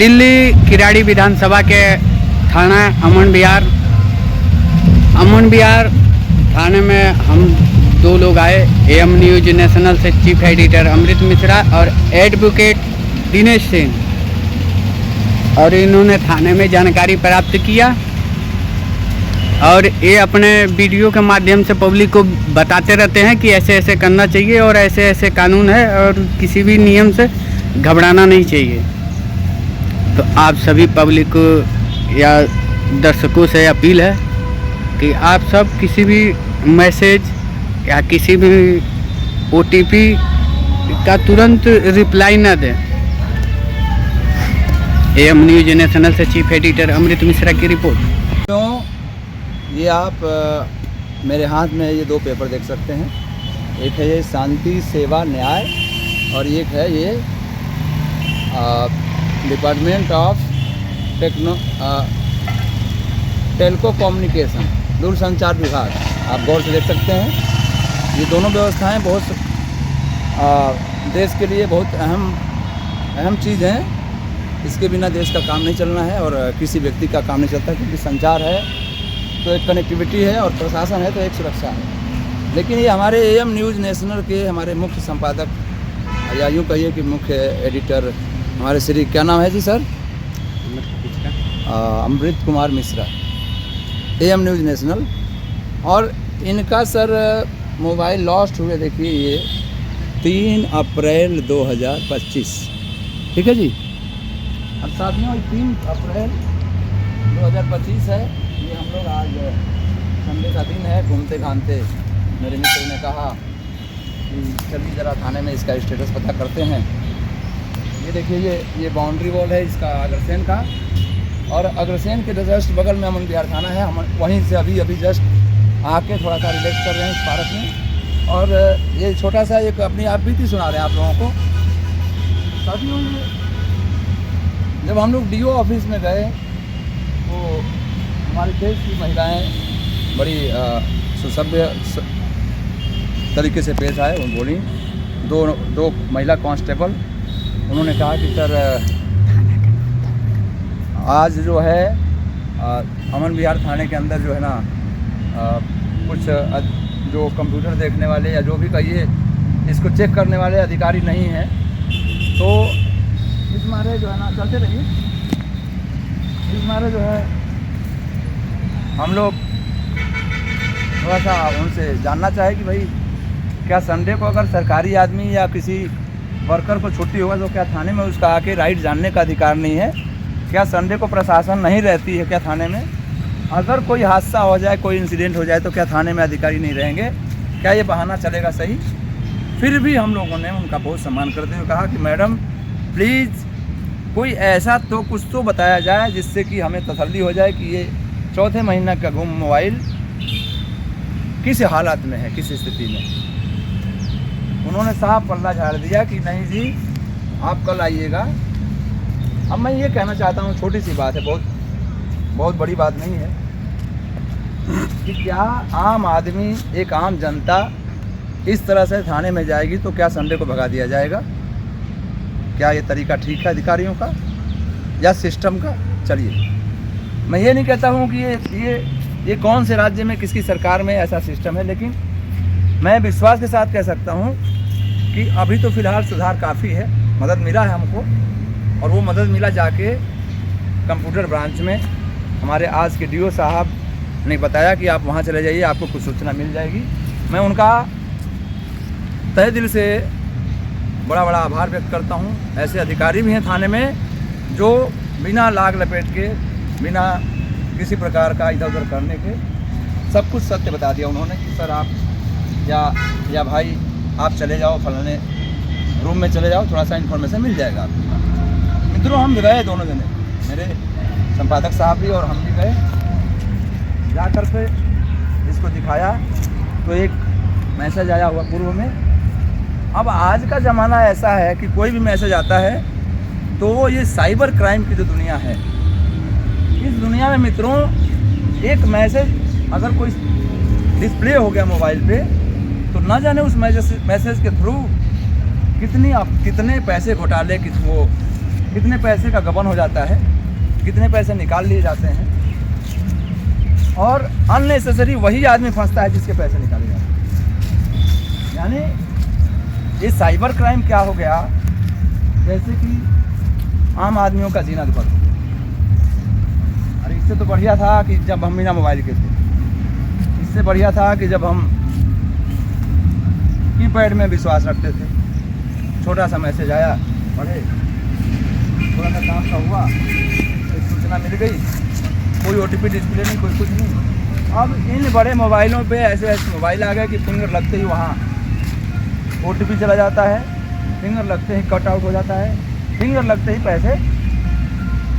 दिल्ली किराड़ी विधानसभा के थाना अमन विहार थाने में हम दो लोग आए। एएम न्यूज नेशनल से चीफ एडिटर अमृत मिश्रा और एडवोकेट दिनेश सिंह, और इन्होंने थाने में जानकारी प्राप्त किया और ये अपने वीडियो के माध्यम से पब्लिक को बताते रहते हैं कि ऐसे ऐसे करना चाहिए और ऐसे ऐसे कानून है और किसी भी नियम से घबराना नहीं चाहिए। तो आप सभी पब्लिक को या दर्शकों से अपील है कि आप सब किसी भी मैसेज या किसी भी ओटीपी का तुरंत रिप्लाई न दें। एएम न्यूज नेशनल से चीफ एडिटर अमृत मिश्रा की रिपोर्ट। तो ये आप मेरे हाथ में ये दो पेपर देख सकते हैं। एक है ये शांति सेवा न्याय और एक है ये डिपार्टमेंट ऑफ टेलीको कम्युनिकेशन, दूरसंचार विभाग। आप गौर से देख सकते हैं ये दोनों व्यवस्थाएं बहुत देश के लिए बहुत अहम चीज़ हैं। इसके बिना देश का काम नहीं चलना है और किसी व्यक्ति का काम नहीं चलता, क्योंकि संचार है तो एक कनेक्टिविटी है और प्रशासन है तो एक सुरक्षा है। लेकिन ये हमारे एएम न्यूज़ नेशनल के हमारे मुख्य संपादक या यूँ कहिए कि मुख्य एडिटर हमारे श्री, क्या नाम है जी sir? Amrit Kumar Mishra, AM news national. और इनका सर मोबाइल लॉस्ट हुए, देखिए ये 3 अप्रैल 2025, ठीक है जी। अब साथियों 3 अप्रैल 2025 है। ये हम लोग आज संडे का दिन है, घूमते घामते मेरे मित्र ने कहा कि चलिए ज़रा थाने में इसका स्टेटस पता करते हैं। ये देखिए ये बाउंड्री वॉल है इसका अग्रसेन का, और अग्रसेन के जस्ट बगल में अमन विहार थाना है। हम वहीं से अभी जस्ट आके थोड़ा सा रिलैक्स कर रहे हैं इस पार्क में। और ये छोटा सा एक अपनी आप बीती सुना रहे हैं आप लोगों को। साथियों जब हम लोग डीओ ऑफिस में गए तो हमारे देश की महिलाएं बड़ी सुसभ्य तरीके से पेश आए। उन बोली दो महिला कांस्टेबल, उन्होंने कहा कि सर आज जो है अमन विहार थाने के अंदर जो है ना कुछ जो कंप्यूटर देखने वाले या जो भी कहिए इसको चेक करने वाले अधिकारी नहीं हैं, तो इस मारे जो है ना चलते रहिए, इस मारे जो है हम लोग थोड़ा सा उनसे जानना चाहे कि भाई क्या संडे को अगर सरकारी आदमी या किसी वर्कर को छुट्टी होगा तो क्या थाने में उसका आके राइट जानने का अधिकार नहीं है? क्या संडे को प्रशासन नहीं रहती है क्या थाने में? अगर कोई हादसा हो जाए, कोई इंसिडेंट हो जाए तो क्या थाने में अधिकारी नहीं रहेंगे? क्या ये बहाना चलेगा सही? फिर भी हम लोगों ने उनका बहुत सम्मान करते हुए कहा कि मैडम प्लीज़ कोई ऐसा तो कुछ तो बताया जाए जिससे कि हमें तसल्ली हो जाए कि ये चौथे महीना का गुम मोबाइल किस हालत में है, किस स्थिति में। उन्होंने साफ पल्ला झाड़ दिया कि नहीं जी आप कल आइएगा। अब मैं ये कहना चाहता हूँ, छोटी सी बात है, बहुत बड़ी बात नहीं है, कि क्या आम आदमी, एक आम जनता इस तरह से थाने में जाएगी तो क्या संडे को भगा दिया जाएगा? क्या ये तरीका ठीक है अधिकारियों का या सिस्टम का? चलिए मैं ये नहीं कहता हूँ कि ये कौन से राज्य में किसकी सरकार में ऐसा सिस्टम है, लेकिन मैं विश्वास के साथ कह सकता हूँ कि अभी तो फ़िलहाल सुधार काफ़ी है। मदद मिला है हमको, और वो मदद मिला जाके कंप्यूटर ब्रांच में। हमारे आज के डीओ साहब ने बताया कि आप वहाँ चले जाइए, आपको कुछ सूचना मिल जाएगी। मैं उनका तहे दिल से बड़ा आभार व्यक्त करता हूँ। ऐसे अधिकारी भी हैं थाने में जो बिना लाग लपेट के, बिना किसी प्रकार का इधर उधर करने के सब कुछ सत्य बता दिया उन्होंने कि सर आप या भाई आप चले जाओ फलाने रूम में चले जाओ, थोड़ा सा इन्फॉर्मेशन मिल जाएगा आपको। मित्रों हम भी गए, दोनों जने, मेरे संपादक साहब भी और हम भी गए। जा कर के इसको दिखाया तो एक मैसेज आया हुआ पूर्व में। अब आज का ज़माना ऐसा है कि कोई भी मैसेज आता है तो ये साइबर क्राइम की जो दुनिया है, इस दुनिया में मित्रों एक मैसेज अगर कोई डिस्प्ले हो गया मोबाइल पे तो ना जाने उस मैसेज के थ्रू कितने पैसे घोटाले वो कितने पैसे का गबन हो जाता है, कितने पैसे निकाल लिए जाते हैं, और अननेसेसरी वही आदमी फंसता है जिसके पैसे निकाले जाते हैं। यानी ये साइबर क्राइम क्या हो गया, जैसे कि आम आदमियों का जीना दुभर हो गया। अरे इससे तो बढ़िया था कि जब हम बिना मोबाइल के थे, इससे बढ़िया था कि जब हम कीपैड में विश्वास रखते थे, छोटा सा मैसेज आया, पढ़े, थोड़ा सा काम का हुआ, एक सूचना मिल गई, कोई OTP डिस्प्ले नहीं, कोई कुछ नहीं। अब इन बड़े मोबाइलों पे ऐसे ऐसे मोबाइल आ गए कि फिंगर लगते ही वहाँ OTP चला जाता है, फिंगर लगते ही कट आउट हो जाता है, फिंगर लगते ही पैसे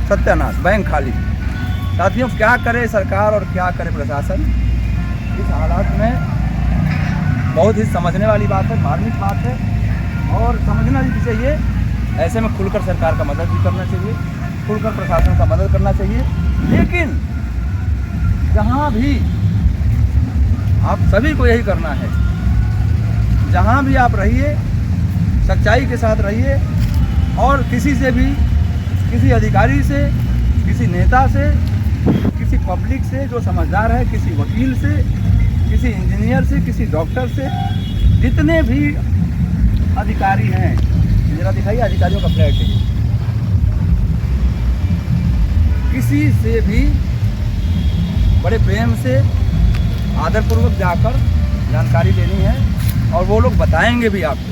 सत्यानाश, बैंक खाली। साथियों, क्या करे सरकार और क्या करे प्रशासन इस हालात में? बहुत ही समझने वाली बात है, मार्मिक बात है, और समझना भी चाहिए। ऐसे में खुलकर सरकार का मदद भी करना चाहिए, खुलकर प्रशासन का मदद करना चाहिए। लेकिन जहाँ भी आप सभी को यही करना है, जहाँ भी आप रहिए सच्चाई के साथ रहिए, और किसी से भी, किसी अधिकारी से, किसी नेता से, किसी पब्लिक से जो समझदार है, किसी वकील से, किसी इंजीनियर से, किसी डॉक्टर से, जितने भी अधिकारी हैं, जरा दिखाइए अधिकारियों का फ्लैट है, किसी से भी बड़े प्रेम से आदरपूर्वक जाकर जानकारी लेनी है, और वो लोग बताएंगे भी आपको।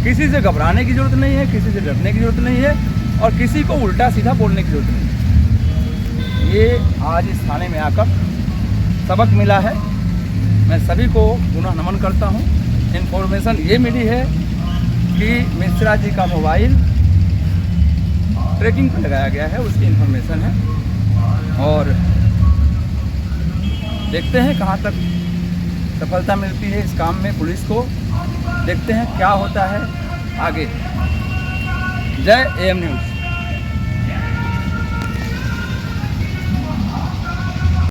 किसी से घबराने की ज़रूरत नहीं है, किसी से डरने की ज़रूरत नहीं है, और किसी को उल्टा सीधा बोलने की ज़रूरत नहीं है। ये आज इस थाने में आकर सबक मिला है। मैं सभी को पुनः नमन करता हूँ। इन्फॉर्मेशन ये मिली है कि मिश्रा जी का मोबाइल ट्रैकिंग पर लगाया गया है, उसकी इन्फॉर्मेशन है, और देखते हैं कहाँ तक सफलता मिलती है इस काम में पुलिस को। देखते हैं क्या होता है आगे। जय AM न्यूज़।